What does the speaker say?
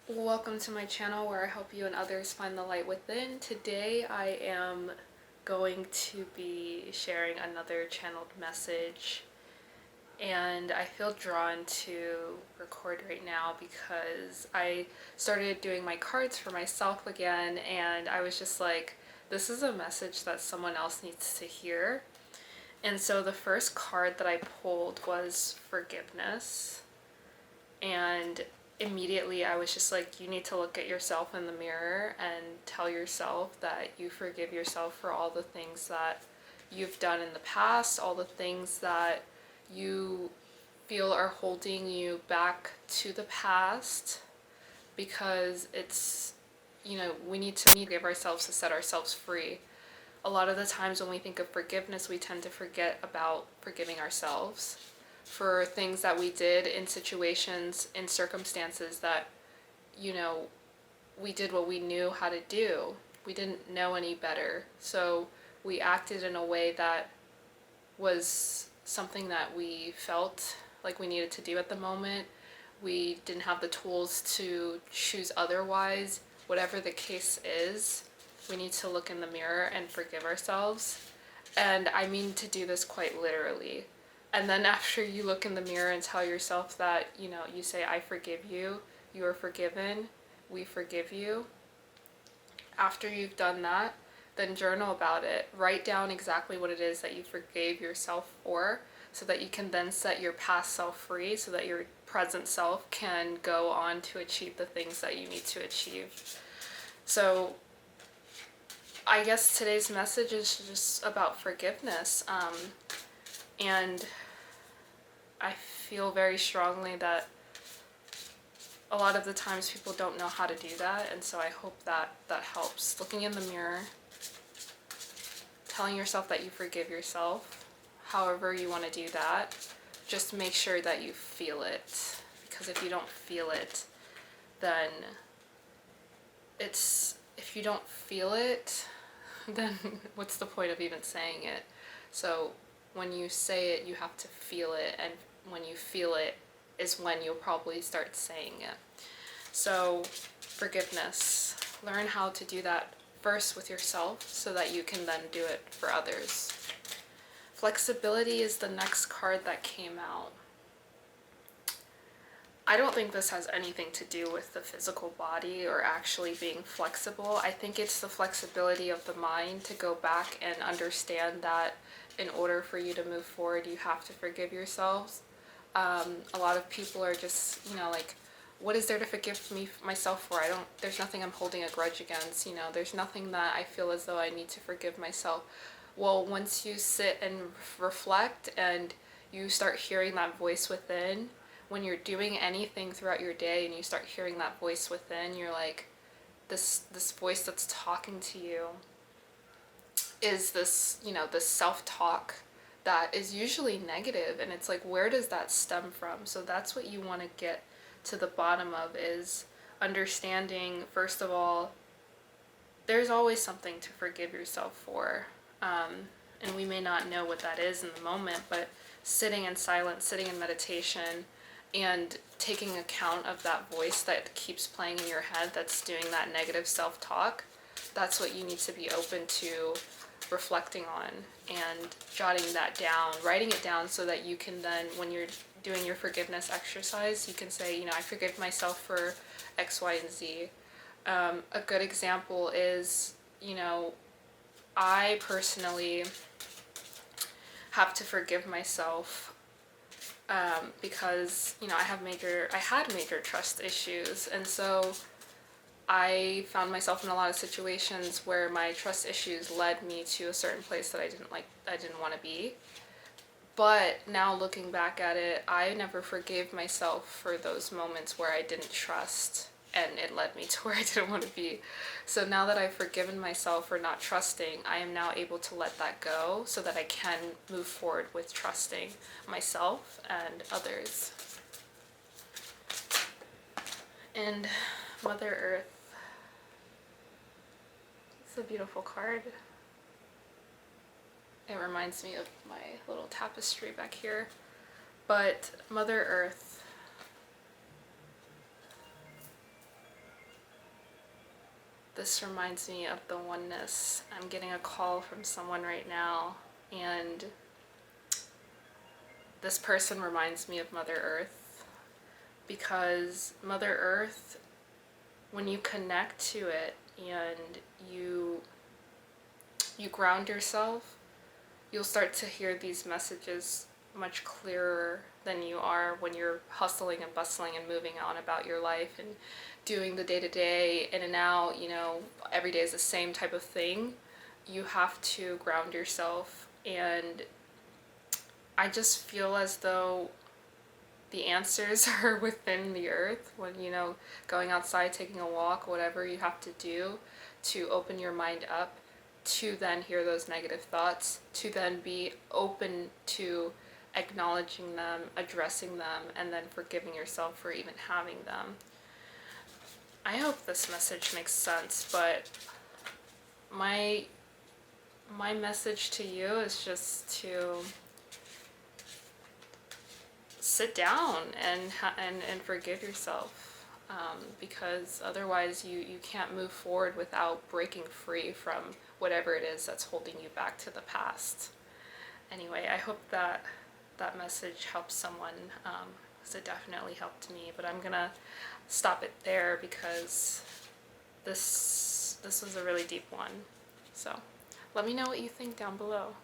Welcome to my channel where I help you and others find the light within. Today I am going to be sharing another channeled message, and I feel drawn to record right now because I started doing my cards for myself again, and I was just like, this is a message that someone else needs to hear. And so the first card that I pulled was forgiveness. And immediately I was just like, you need to look at yourself in the mirror and tell yourself that you forgive yourself for all the things that you've done in the past, all the things that you feel are holding you back to the past, because we need to forgive ourselves to set ourselves free. A lot of the times when we think of forgiveness, we tend to forget about forgiving ourselves for things that we did in situations, in circumstances that, you know, we did what we knew how to do. We didn't know any better. So we acted in a way that was something that we felt like we needed to do at the moment. We didn't have the tools to choose otherwise. Whatever the case is, we need to look in the mirror and forgive ourselves. And I mean to do this quite literally. And then after you look in the mirror and tell yourself that, you say, I forgive you, you are forgiven, we forgive you. After you've done that, then journal about it. Write down exactly what it is that you forgave yourself for, so that you can then set your past self free, so that your present self can go on to achieve the things that you need to achieve. So I guess today's message is just about forgiveness. And I feel very strongly that a lot of the times people don't know how to do that, and so I hope that that helps. Looking in the mirror, telling yourself that you forgive yourself, however you want to do that, just make sure that you feel it, because if you don't feel it, then if you don't feel it, then what's the point of even saying it? So when you say it, you have to feel it, and when you feel it is when you'll probably start saying it. So forgiveness, learn how to do that first with yourself so that you can then do it for others. Flexibility is the next card that came out. I don't think this has anything to do with the physical body or actually being flexible. I think it's the flexibility of the mind to go back and understand that in order for you to move forward, you have to forgive yourselves. A lot of people are just, like, what is there to forgive myself for? There's nothing I'm holding a grudge against, there's nothing that I feel as though I need to forgive myself. Well, once you sit and reflect and you start hearing that voice within, when you're doing anything throughout your day and you start hearing that voice within, you're like, this voice that's talking to you is this self-talk that is usually negative, and it's like, where does that stem from? So that's what you want to get to the bottom of, is understanding, first of all, there's always something to forgive yourself for. And we may not know what that is in the moment, but sitting in silence, sitting in meditation, and taking account of that voice that keeps playing in your head that's doing that negative self-talk, that's what you need to be open to reflecting on and jotting that down, writing it down, so that you can then, when you're doing your forgiveness exercise, you can say, I forgive myself for X, Y, and Z. A good example is, I personally have to forgive myself because I had major trust issues, and so I found myself in a lot of situations where my trust issues led me to a certain place that I didn't want to be. But now looking back at it, I never forgave myself for those moments where I didn't trust and it led me to where I didn't want to be. So now that I've forgiven myself for not trusting, I am now able to let that go so that I can move forward with trusting myself and others. And Mother Earth. It's a beautiful card. It reminds me of my little tapestry back here. But Mother Earth, this reminds me of the oneness. I'm getting a call from someone right now, and this person reminds me of Mother Earth, because Mother Earth, when you connect to it and you ground yourself, you'll start to hear these messages much clearer than you are when you're hustling and bustling and moving on about your life and doing the day-to-day in and out. You know, every day is the same type of thing. You have to ground yourself, and I just feel as though the answers are within the earth when, you know, going outside, taking a walk, whatever you have to do to open your mind up, to then hear those negative thoughts, to then be open to acknowledging them, addressing them, and then forgiving yourself for even having them. I hope this message makes sense, but my message to you is just to sit down and forgive yourself, because otherwise you can't move forward without breaking free from whatever it is that's holding you back to the past. Anyway, I hope that that message helps someone, because it definitely helped me. But I'm gonna stop it there because this was a really deep one. So let me know what you think down below.